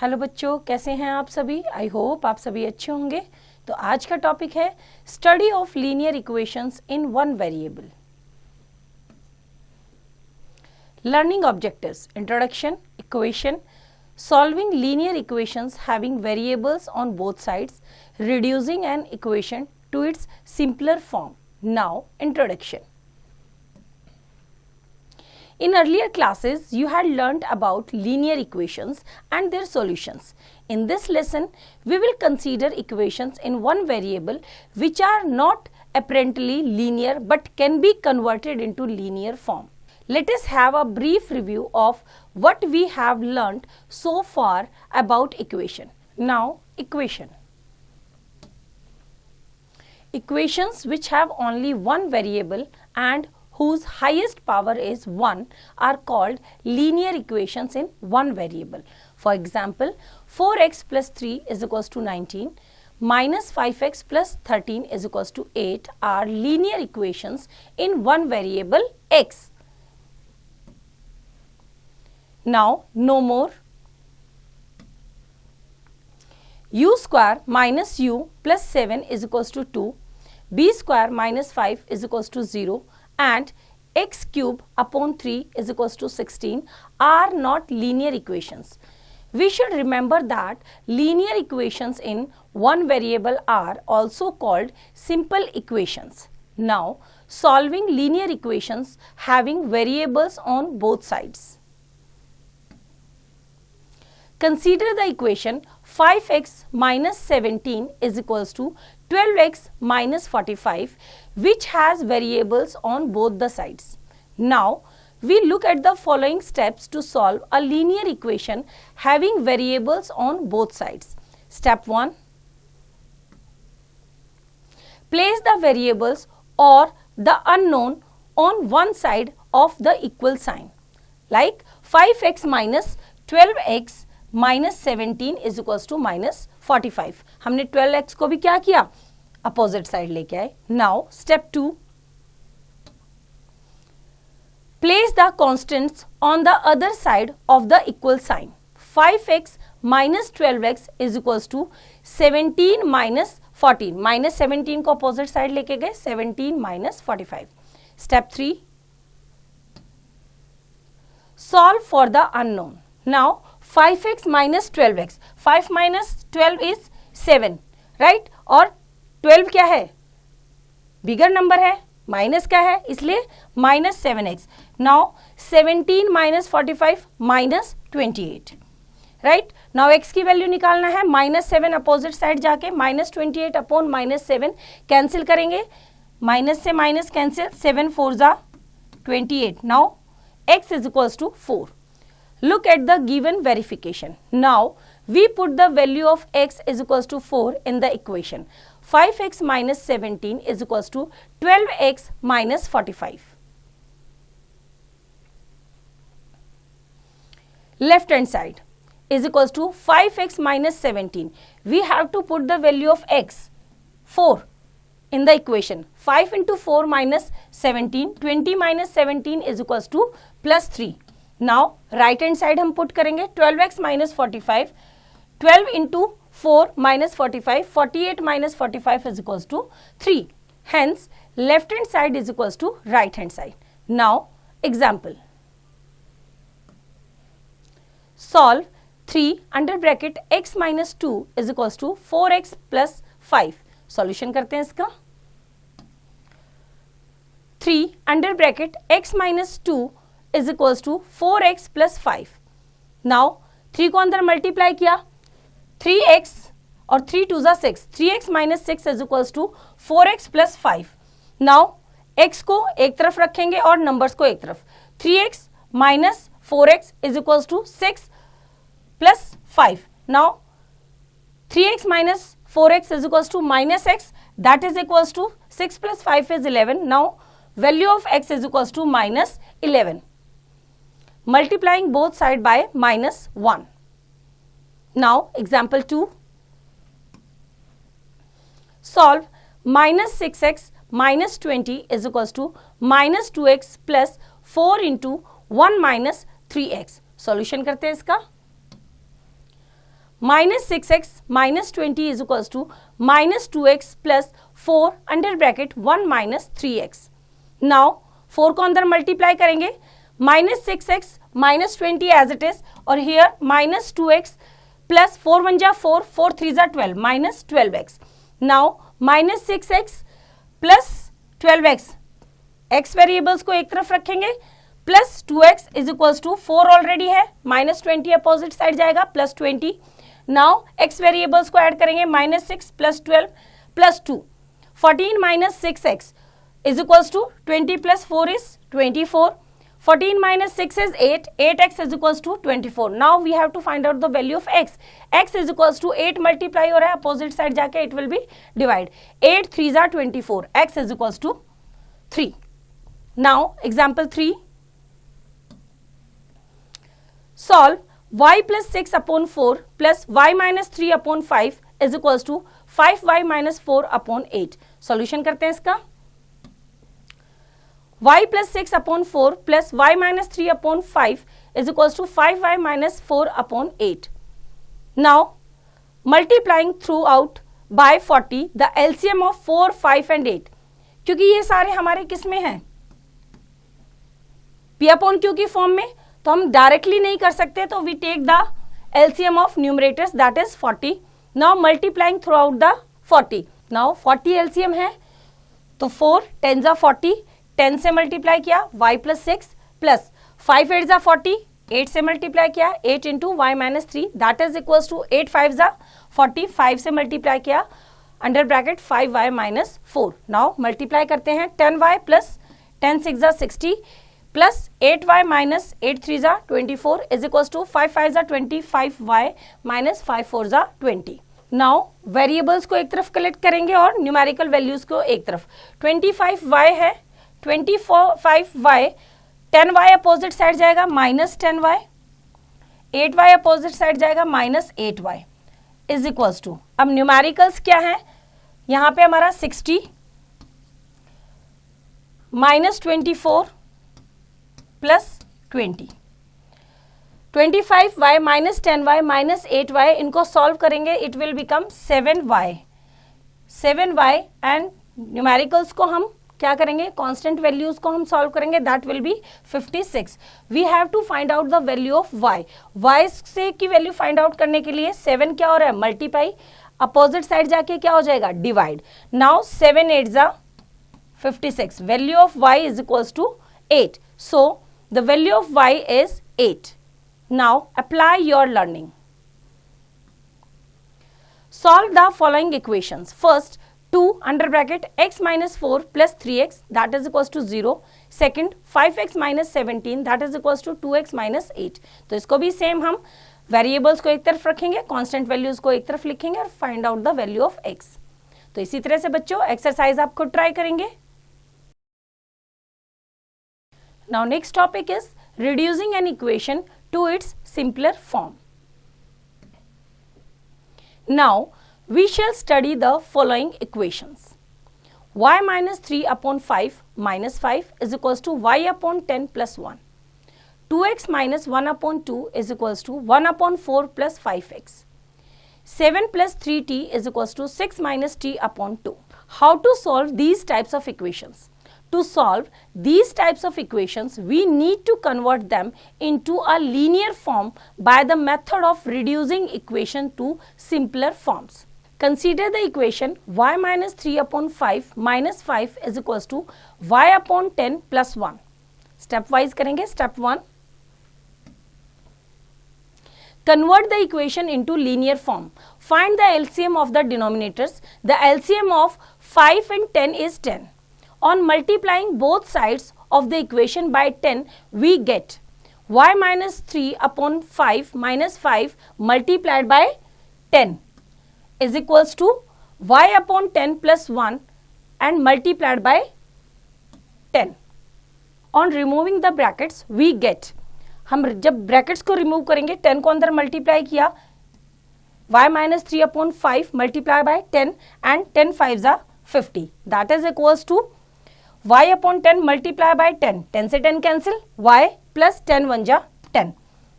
Hello बच्चों, कैसे हैं आप सभी। आई होप आप सभी अच्छे होंगे। तो आज का टॉपिक है study of linear equations in one variable. Learning objectives, introduction, equation, solving linear equations having variables on both sides, reducing an equation to its simpler form. Now, introduction. In earlier classes, you had learnt about linear equations and their solutions. In this lesson, we will consider equations in one variable which are not apparently linear but can be converted into linear form. Let us have a brief review of what we have learnt so far about equation. Now, equation. Equations which have only one variable and whose highest power is 1 are called linear equations in one variable. For example, 4x plus 3 is equals to 19 minus 5x plus 13 is equals to 8 are linear equations in one variable x. Now, no more. U square minus u plus 7 is equals to 2, b square minus 5 is equals to 0 and x cube upon 3 is equals to 16 are not linear equations. We should remember that linear equations in one variable are also called simple equations. Now, solving linear equations having variables on both sides. Consider the equation 5x minus 17 is equals to 12x minus 45 which has variables on both the sides. Now, we look at the following steps to solve a linear equation having variables on both sides. Step 1. Place the variables or the unknown on one side of the equal sign. Like 5x minus 12x minus 17 is equals to minus 45. हमने 12x को भी क्या किया, opposite side लेके आए. Now step 2, place the constants on the other side of the equal sign. 5x minus 12x is equals to 17 minus 14. Minus 17 को opposite side लेके गए, 17 minus 45. Step 3, solve for the unknown. Now 5x minus 12x, 5 minus 12 is 7, right? और 12 क्या है, bigger number है, minus क्या है, इसलिए minus 7x. Now 17 minus 45 minus 28, right? Now x की वैल्यू निकालना है. माइनस 7 अपोजिट साइड जाके माइनस 28 अपॉन माइनस 7 कैंसिल करेंगे, माइनस से माइनस कैंसिल, 7 4 जा 28. Now x is equals to 4. Look at the given verification. Now, we put the value of x is equals to 4 in the equation. 5x minus 17 is equals to 12x minus 45. Left hand side is equals to 5x minus 17. We have to put the value of x, 4, in the equation. 5 into 4 minus 17, 20 minus 17 is equals to plus 3. Now, right hand side हम put करेंगे 12x minus 45, 12 into 4 minus 45, 48 minus 45 is equals to 3. Hence, left hand side is equals to right hand side. Now, example. Solve 3 under bracket x minus 2 is equals to 4x plus 5. Solution करते हैं इसका. 3 under bracket x minus 2 is equals to 4x plus 5. Now 3 को अंदर multiply किया, 3x और 3 2 जा 6, 3x minus 6 is equals to 4x plus 5. Now x को एक तरफ रखेंगे और नंबर्स को एक तरफ. 3x minus 4x is equals to 6 plus 5. Now 3x minus 4x is equals to minus x, that is equals to 6 plus 5 is 11. Now value of x is equals to minus 11. Multiplying both side by minus 1. Now, example 2. Solve minus 6x minus 20 is equals to minus 2x plus 4 into 1 minus 3x. Solution करते हैं इसका. Minus 6x minus 20 is equals to minus 2x plus 4 under bracket 1 minus 3x। Now 4 को अंदर multiply करेंगे, minus 6x minus 20 as it is, और here minus 2x plus 4 1 जा 4, 4 3 जा 12, minus 12x। Now minus 6x plus 12x, x variables को एक तरफ रखेंगे, plus 2x is equals to 4 already है, माइनस 20 अपोजिट साइड जाएगा, प्लस 20। नाउ x वेरिएबल्स को ऐड करेंगे, minus 6 plus 12 plus 2, 14 minus 6x is equals to 20 plus 4 is 24, 14 minus 6 is 8, 8x is equals to 24. Now we have to find out the value of x. x is equals to 8 multiply हो रहा है, opposite side जाके it will be divide. 8 3s are 24, x is equals to 3. Now example 3. Solve y plus 6 upon 4 plus y minus 3 upon 5 is equals to 5y minus 4 upon 8. Solution करते हैं इसका. y plus 6 upon 4 plus y minus 3 upon 5 is equals to 5y minus 4 upon 8. Now multiplying throughout by 40 the LCM of 4, 5 and 8. क्योंकि ये सारे हमारे किस में हैं, P upon Q की फॉर्म में, तो हम डायरेक्टली नहीं कर सकते, तो we take the LCM of numerators that is 40. Now multiplying throughout the 40. Now 40 LCM है, तो 4 10 जा 40, 10 से मल्टीप्लाई किया y प्लस 6 प्लस 5 8 जा 40, 8 से मल्टीप्लाई किया 8 into y minus 3 that is equals to 8 5 जा 40, 5 से मल्टीप्लाई किया under bracket 5y minus 4। Now multiply करते हैं 10y प्लस 10 6 जा 60 प्लस 8y माइनस 8 3 जा 24 इज इक्वल्स टू 5 5 जा 25y माइनस 5 4 जा 20। नाउ वेरिएबल्स को एक तरफ कलेक्ट करेंगे और न्यूमेरिकल वैल्यूज को एक तरफ। 25y है, 25y, 10y अपोजिट साइड जाएगा minus 10y, 8y opposite side जाएगा minus 8y is equals to, अब न्यूमेरिकल्स क्या है यहां पे हमारा 60 minus 24 plus 20, 25y minus 10y minus 8y, इनको सॉल्व करेंगे it will become 7y and numericals को हम क्या करेंगे, कांस्टेंट वैल्यूज को हम सॉल्व करेंगे, that will be 56। We have to find out the value of y। y से की वैल्यू फाइंड आउट करने के लिए 7 क्या हो रहा है, मल्टीप्लाई, अपोजिट साइड जाके क्या हो जाएगा, डिवाइड। नाउ 7 8 जा 56, value of y is equals to 8, so the value of y is 8। Now apply your learning. Solve the following equations. First 2 under bracket x minus 4 plus 3x that is equals to 0. Second 5x minus 17 that is equals to 2x minus 8. तो इसको भी same हम variables को एक तरफ रखेंगे, constant values को एक तरफ लिखेंगे और find out the value of x। तो इसी तरह से बच्चों एक्सरसाइज आप खुद ट्राई करेंगे। Now next topic is reducing an equation two it's simpler form. Now we shall study the following equations. Y minus 3 upon 5 minus 5 is equals to y upon 10 plus 1. 2x minus 1 upon 2 is equals to 1 upon 4 plus 5x. 7 plus 3t is equals to 6 minus t upon 2. How to solve these types of equations? To solve these types of equations, we need to convert them into a linear form by the method of reducing equation to simpler forms. Consider the equation y minus 3 upon 5 minus 5 is equals to y upon 10 plus 1. Step wise करेंगे। Step 1, convert the equation into linear form. Find the LCM of the denominators. The LCM of 5 and 10 is 10. On multiplying both sides of the equation by 10, we get y minus 3 upon 5 minus 5 multiplied by 10 is equals to y upon 10 plus 1 and multiplied by 10. On removing the brackets, we get, हम जब brackets को remove करेंगे 10 को अंदर multiply किया y minus 3 upon 5 multiplied by 10 and 10 5s are 50, that is equals to y upon 10 multiplied by 10, 10 से 10 cancel, y plus 10 1 जा 10.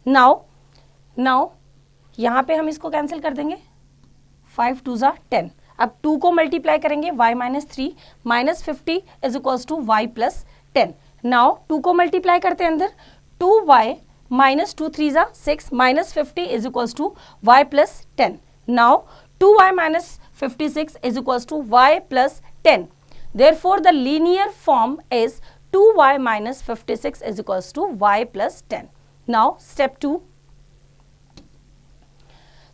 Now यहाँ पे हम इसको कैंसिल कर देंगे, 5 2 ज़ा 10। अब 2 को मल्टीप्लाई करेंगे, y minus 3 minus 50 is equals to y plus 10। Now 2 को मल्टीप्लाई करते हैं अंदर, 2y माइनस 2 3 ज़ा 6 minus 50 is equals to y plus 10। Now 2y minus 56 is equals to y plus 10. Therefore, the linear form is 2y minus 56 is equals to y plus 10. Now, step 2.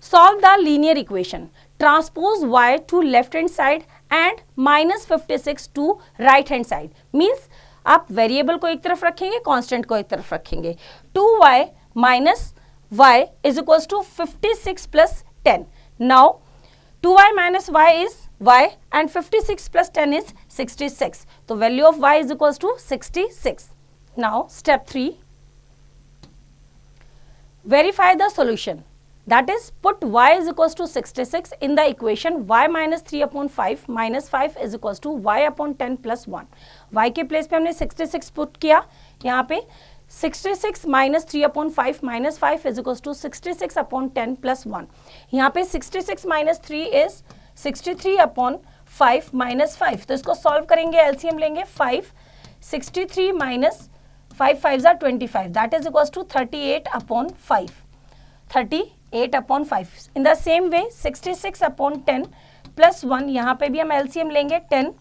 Solve the linear equation. Transpose y to left hand side and minus 56 to right hand side. Means आप variable को एक तरफ रखेंगे, constant को एक तरफ रखेंगे. 2y minus y is equals to 56 plus 10. Now, 2y minus y is y and 56 plus 10 is 66. So, value of y is equals to 66. Now, step 3. Verify the solution. That is, put y is equals to 66 in the equation y minus 3 upon 5 minus 5 is equals to y upon 10 plus 1. y के place पे हमने 66 put किया, यहाँ पे 66 minus 3 upon 5 minus 5 is equals to 66 upon 10 plus 1. यहाँ पे 66 minus 3 is 63 upon 5 minus 5. तो इसको सॉल्व करेंगे, एलसीएम लेंगे 5, 63 माइनस 5 5 ज़ा 25, that is equals to 38 upon 5, 38 upon 5. In the same way 66 upon 10 plus 1, यहाँ पे भी हम एलसीएम लेंगे 10,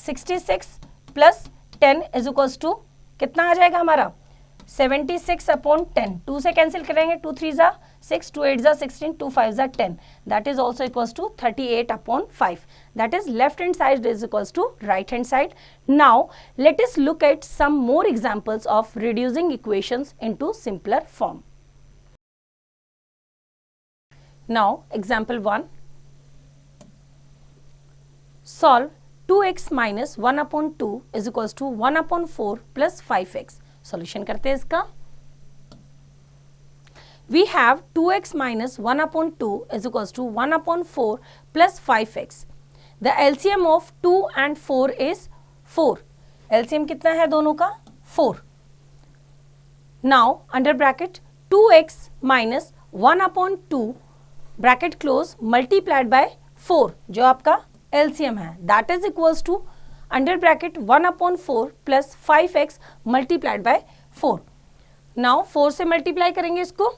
66 प्लस 10 इज इक्वल्स टू कितना आ जाएगा हमारा 76 अपॉन 10. 2 से कैंसिल करेंगे, 2 3 ज़ा 6, 2 8 ज़ा 16, 2 5 ज़ा 10. That is also equals to 38 upon 5. That is left hand side is equals to right hand side. Now let us look at some more examples of reducing equations into simpler form. Now example 1. Solve 2x minus 1 upon 2 is equals to 1 upon 4 plus 5x. Solution करते हैं इसका. We have 2x minus 1 upon 2 is equals to 1 upon 4 plus 5x. The LCM of 2 and 4 is 4. LCM कितना है दोनों का 4. Now under bracket 2x minus 1 upon 2 bracket close multiplied by 4 जो आपका LCM है, that is equals to under bracket 1 upon 4 plus 5x multiplied by 4. Now 4 से multiply करेंगे इसको,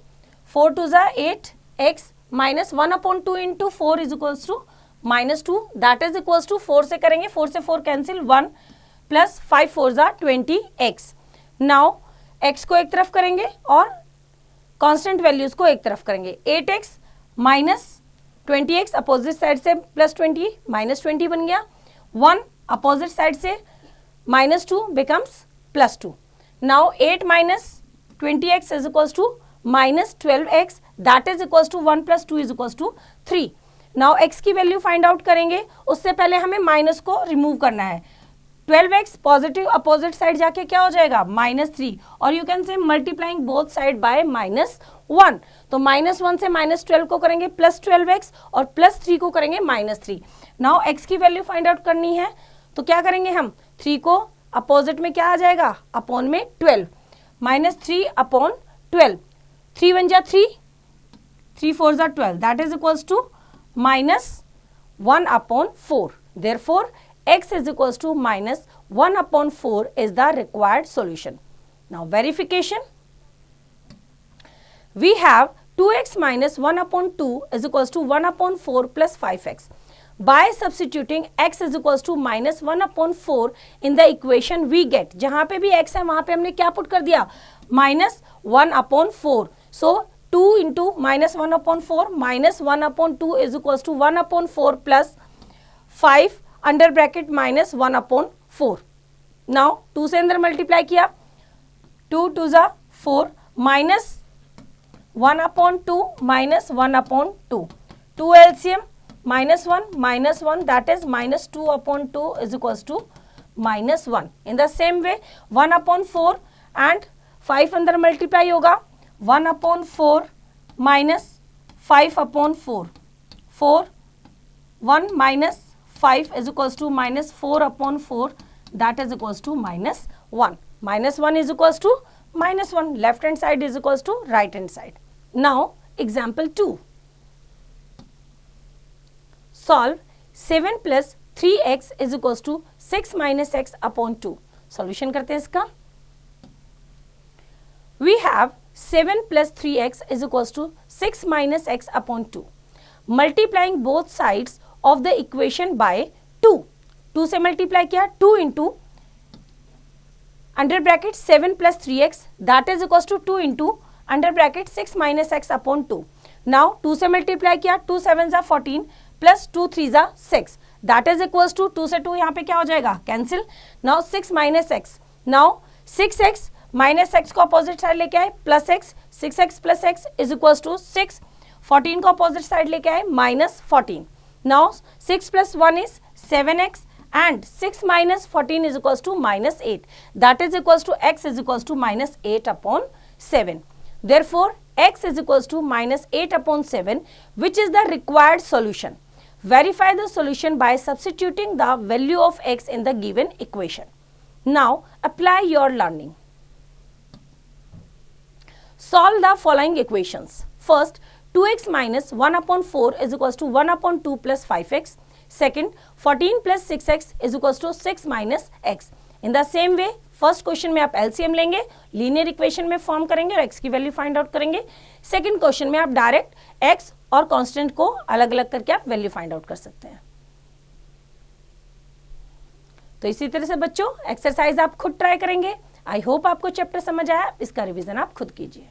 4 2 ज़ा 8 x minus 1 upon 2 into 4 is equals to minus 2, that is equals to 4 से करेंगे, 4 से 4 कैंसिल 1 प्लस 5 4 ज़ा 20x. नाउ x को एक तरफ करेंगे और कांस्टेंट वैल्यूज को एक तरफ करेंगे. 8x minus 20x opposite side से प्लस 20 माइनस 20 बन गया. 1 अपोजिट साइड से minus 2 becomes plus 2. Now 8 minus 20x is equals to minus 12x, that is equals to 1 plus 2 is equals to 3. Now x की value find out करेंगे, उससे पहले हमें minus को रिमूव करना है. 12x पॉजिटिव अपोजिट साइड जाके क्या हो जाएगा माइनस 3, और you can say multiplying both side by minus 1. तो माइनस 1 से माइनस 12 को करेंगे प्लस 12x और प्लस 3 को करेंगे माइनस 3. नाउ x की वैल्यू फाइंड आउट करनी है, तो क्या करेंगे हम 3 को अपोजिट में क्या आ जाएगा अपॉन में 12, माइनस 3 अपॉन 12, 3 1 जा 3, 3 4 जा 12, that is equals to minus 1 upon 4. Therefore x is equals to minus 1 upon 4 is the required solution. Now verification. We have 2x minus 1 upon 2 is equals to 1 upon 4 plus 5x. By substituting x is equals to minus 1 upon 4 in the equation we get. जहाँ पे भी x है वहाँ पे हमने क्या put कर दिया minus 1 upon 4. So 2 into minus 1 upon 4 minus 1 upon 2 is equals to 1 upon 4 plus 5 under bracket minus 1 upon 4. Now 2 से अंदर मल्टीप्लाई किया, 2 2 ज़ा 4 minus 1 upon 2 minus 1 upon 2, 2 LCM minus 1 that is minus 2 upon 2 is equals to minus 1. In the same way 1 upon 4 and 5 अंदर multiply होगा, 1 upon 4 minus 5 upon 4, 4 1 minus 5 is equals to minus 4 upon 4, that is equals to minus 1. Minus 1 is equals to minus 1. Left hand side is equals to right hand side. Now example 2. Solve 7 plus 3x is equals to 6 minus x upon 2। Solution करते हैं इसका। We have 7 plus 3x is equals to 6 minus x upon 2. Multiplying both sides of the equation by 2. 2 से multiply किया, 2 into under bracket 7 plus 3x that is equals to 2 into under bracket 6 minus x upon 2. Now 2 से multiply किया, 2 7 जा 14 plus 2 3 जा 6 that is equals to 2 से 2 यहाँ पे क्या हो जाएगा, cancel. Now 6 minus x, now 6x minus x को अपोजिट साइड लेके आए plus x, 6x plus x is equals to 6, 14 को अपोजिट साइड लेके आए minus 14। Now 6 plus 1 is 7x and 6 minus 14 is equals to minus 8 that is equals to x is equals to minus 8 upon 7। Therefore x is equals to minus 8 upon 7 which is the required solution. Verify the solution by substituting the value of x in the given equation. Now apply your learning. Solve the following equations. First, 2x minus 1 upon 4 is equals to 1 upon 2 plus 5x. Second, 14 plus 6x is equals to 6 minus x. In the same way, first question में आप LCM लेंगे, linear equation में form करेंगे और x की value find out करेंगे। Second question में आप डायरेक्ट x और कांस्टेंट को अलग अलग करके आप वैल्यू फाइंड आउट कर सकते हैं। तो इसी तरह से बच्चों एक्सरसाइज आप खुद ट्राई करेंगे। आई होप आपको चैप्टर समझ आया, इसका रिवीजन आप खुद कीजिए।